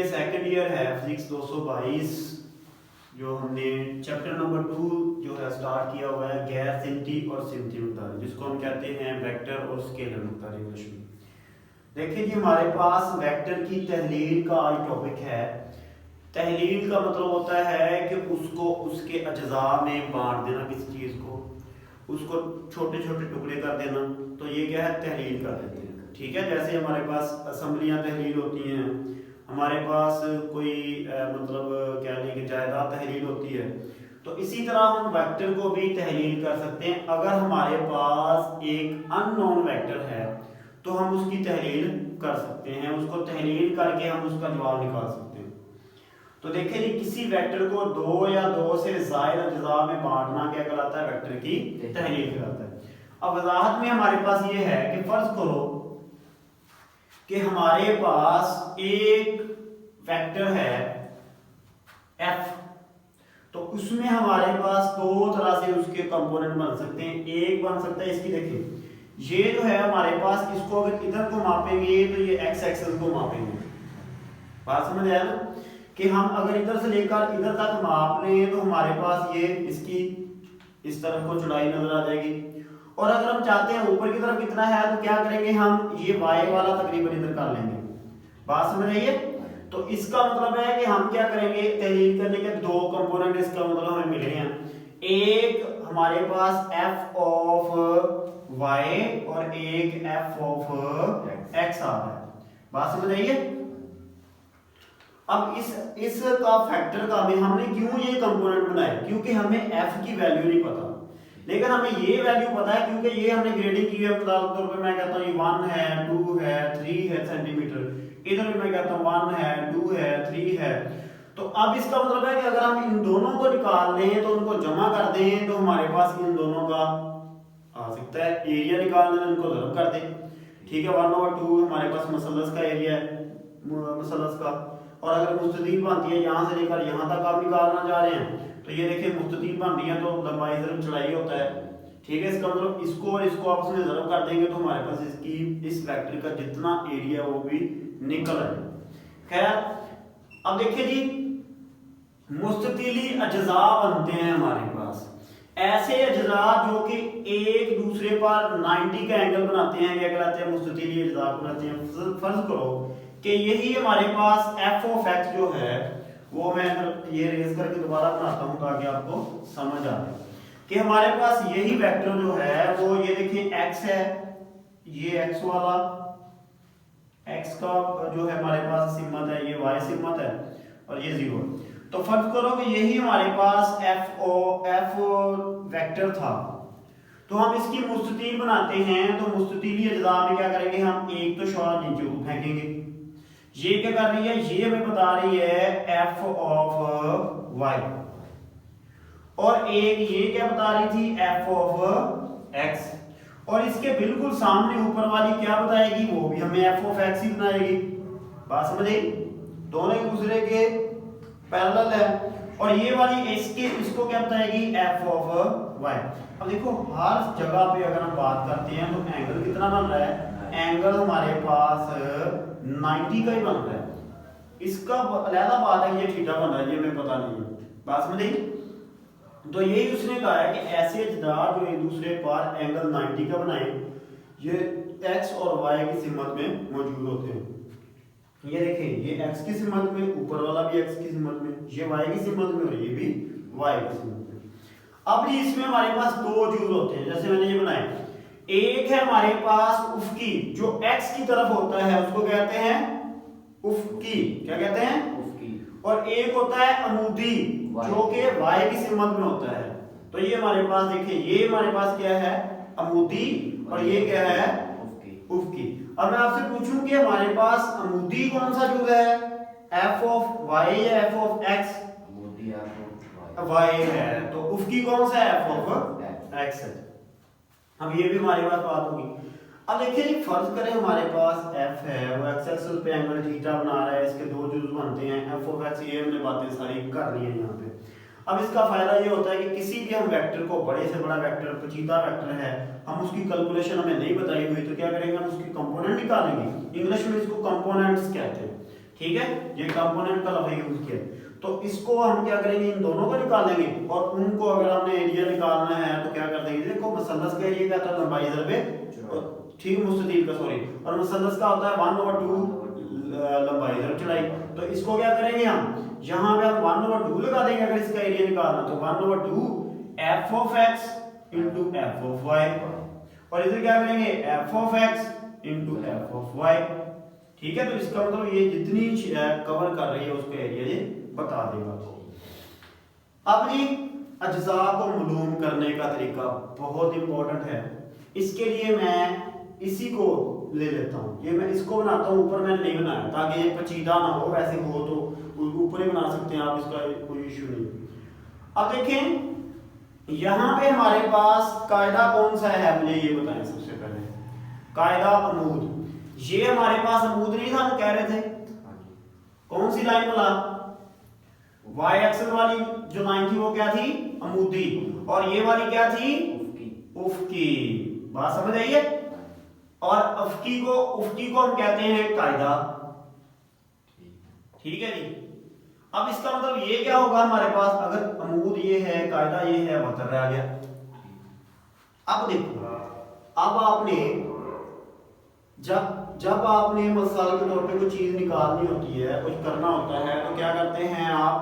Second year है physics 222 जो हमने चैप्टर नंबर 2 जो है स्टार्ट किया हुआ है गैर सिमती और सिमती मकदारें, जिसको हम कहते हैं वेक्टर और स्केलर मकदारें इंग्लिश में। देखिए जी, हमारे पास वेक्टर की तहलील का आज टॉपिक है। तहलील का मतलब होता है कि उसको उसके अज्जा में बांट देना, किसी चीज़ को उसको छोटे छोटे टुकड़े कर देना, तो ये क्या है, तहलील कर देते हैं। ठीक है, जैसे हमारे पास असम्बलियाँ तहलील होती हैं, हमारे पास कोई मतलब कह लें कि जायदाद तहलील होती है, तो इसी तरह हम वेक्टर को भी तहलील कर सकते हैं। अगर हमारे पास एक अननोन वेक्टर है तो हम उसकी तहलील कर सकते हैं, उसको तहलील करके हम उसका जवाब निकाल सकते हैं। तो देखिए जी, किसी वेक्टर को दो या दो से ज़ायद अज्जा में बांटना क्या कहलाता है, वेक्टर की तहलील कहलाता है। अब वजाहत में हमारे पास ये है कि फर्ज करो कि हमारे पास एक वेक्टर है f, तो उसमें हमारे पास दो तरह से उसके कंपोनेंट बन सकते हैं। एक बन सकता है इसकी, देखिए ये जो है हमारे पास, इसको अगर इधर को मापेंगे तो ये x एक्सिस को मापेंगे। बात समझ आया ना, कि हम अगर इधर से लेकर इधर तक माप लें तो हमारे पास ये इसकी इस तरफ को चौड़ाई नजर आ जाएगी। और अगर हम चाहते हैं ऊपर की तरफ कितना है तो क्या करेंगे, हम ये y वाला तकरीबन इधर कर लेंगे। बात समझ आइए। तो इसका मतलब है कि हम क्या करेंगे, तहलील करने के दो कंपोनेंट इसका मतलब हमें मिले हैं। एक हमारे पास f ऑफ y और एक f ऑफ x आ रहा है। बात समझ आइए। अब इस का फैक्टर का में हमने क्यों ये कंपोनेंट बनाए, क्योंकि हमें f की वैल्यू नहीं पता, लेकिन हमें ये वैल्यू पता है क्योंकि ये हमने ग्रेडिंग की है। मिसाल के तौर पे मैं कहता हूँ ये 1 है, 2 है, 3 है सेंटीमीटर, इधर भी मैं कहता हूँ 1 है, 2 है, 3 है। तो अब इसका मतलब है कि अगर हम इन दोनों को निकाल लें तो उनको जमा कर दें तो हमारे पास इन दोनों का आ सकता है एरिया निकालने में, उनको ज़रब कर दें। ठीक है, 1/2 हमारे पास मसलस का एरिया है, मसलस का। और अगर मुस्ततील बनती है यहाँ से लेकर यहाँ तक आप निकालना चाह रहे हैं तो ये देखिए मुस्ततील बन रही है तो लंबाई ज़रब चौड़ाई होता है। ठीक है, इसका मतलब इसको और इसको आपस में ज़रब कर देंगे तो हमारे पास इसकी इस वेक्टर का जितना एरिया वो भी निकल आए। खैर, अब देखिए जी, मुस्ततीली अज्जा बनते हैं हमारे पास, ऐसे अज्जा जो कि एक दूसरे पर 90 का एंगल बनाते हैं, क्या कहलाते हैं, मुस्ततीली अज्जा बनाते हैं। फर्ज करो कि यही हमारे पास f ऑफ x जो है वो, मैं ये रेज करके दोबारा बनाता हूं ताकि आपको समझ आ जाए कि हमारे पास यही वेक्टर जो है वो, ये देखिए x है, ये x वाला, x का जो है हमारे पास सिमत है, ये y सिमत है और ये 0। तो फर्ज करो कि यही हमारे पास f वेक्टर था, तो हम इसकी मुस्ततील बनाते हैं। तो मुस्ततीली अज्जा में क्या करेंगे, हम एक तो शॉर्ट नीचे को फेंकेंगे। ये क्या कर रही है, ये हमें बता रही है f ऑफ y, और एक ये क्या बता रही थी, f ऑफ x, और इसके बिल्कुल सामने ऊपर वाली क्या बताएगी, वो भी हमें f ऑफ x ही बनाएगी। बात समझ आई, दोनों एक दूसरे के पैरेलल है। और ये वाली इसको क्या बताएगी, f ऑफ y। अब देखो, हर जगह पे अगर हम बात करते हैं तो एंगल कितना बन रहा है, एंगल हमारे पास 90 का ही बन रहा है। इसका अलग बात है ये थीटा बन रहा है, ये हमें पता नहीं है। बात समझ आई। तो यही उसने कहा है कि ऐसे अज्जा जो एक दूसरे पर एंगल 90 का बनाए, ये x और y की सिमत में मौजूद होते हैं। ये देखिए, ये x की सिमत में, ऊपर वाला भी x की सिमत में, ये y की सिमत में और ये भी y की सिमत में। अब इसमें हमारे पास दो जुज़ होते हैं, जैसे मैंने ये बनाए। एक है हमारे पास उफकी, जो x की तरफ होता है उसको कहते हैं उफकी, क्या कहते हैं, उफकी। और एक होता है अमूदी जो कि y की सिमत में होता है। तो ये हमारे पास देखिए, ये हमारे पास क्या है, अमूदी, और ये क्या है, उफकी। अब मैं आपसे पूछूं कि हमारे पास अमूदी कौन सा जुज़ है, f ऑफ y या f ऑफ x, अमूदी y है, तो उफकी कौन सा है, f ऑफ x है। अब ये भी हमारे पास बात होगी। अब देखिए, फर्ज करें हमारे पास f है, वो x एक्सिस पे एंगल थीटा बना रहा है, इसके दो जुज़ बनते हैं f ऑफ x, ये हमने बातें सारी कर ली हैं यहाँ पे। अब इसका फायदा ये होता है कि किसी भी हम वेक्टर को, बड़े से बड़ा वेक्टर, पेचीदा वेक्टर है, हम उसकी कैलकुलेशन हमें नहीं बताई हुई तो क्या करेंगे, हम उसकी कंपोनेंट निकालेंगे। इंग्लिश में इसको कंपोनेंट्स कहते हैं। ठीक है, ये कंपोनेंट का लफ्ज यूज किया। तो इसको हम क्या करेंगे, इन दोनों को निकालेंगे और उनको अगर हमने एरिया निकालना है तो क्या कर देंगे, देखो मुसल्लस का एरिया क्या था, लंबाई ज़रबे ठीक मुस्ततील का, सॉरी, और मुसल्लस का होता है 1/2 लंबाई ज़रब चौड़ाई। तो इसको क्या करेंगे हम, यहाँ पे हम 1/2 लगा देंगे अगर इसका एरिया निकालना, तो 1/2 f of x into f of y, और इधर क्या करेंगे f of x into f of y। ठीक है, तो इसका मतलब ये जितनी कवर कर रही है उसका एरिया ये बता देगा। अब जी अज्जा को मालूम करने का तरीका बहुत इंपॉर्टेंट है। इसके लिए मैं इसी को ले लेता हूँ, ये मैं इसको बनाता हूँ, ऊपर मैंने नहीं बनाया ताकि ये पेचीदा ना हो, वैसे हो तो ऊपर ही बना सकते हैं आप, इसका कोई इशू नहीं। अब देखें यहाँ पे हमारे पास कायदा कौन सा है, मुझे ये बताएं सबसे पहले। कायदा अमूद, ये हमारे पास अमूद नहीं था, हम कह रहे थे कौन सी लाइन वाला, वाई एक्सल वाली जो लाइन थी वो क्या थी, अमूदी, और ये वाली क्या थी, उफकी। बात समझ आई है? और उफकी को हम कहते हैं कायदा। ठीक है जी। अब इसका मतलब ये क्या होगा हमारे पास, अगर अमूद ये है, कायदा ये है, वतर रह गया। अब देखो, अब आपने जब आपने मसाल के तौर पे कोई चीज निकालनी होती है, कुछ करना होता है, तो क्या करते हैं आप,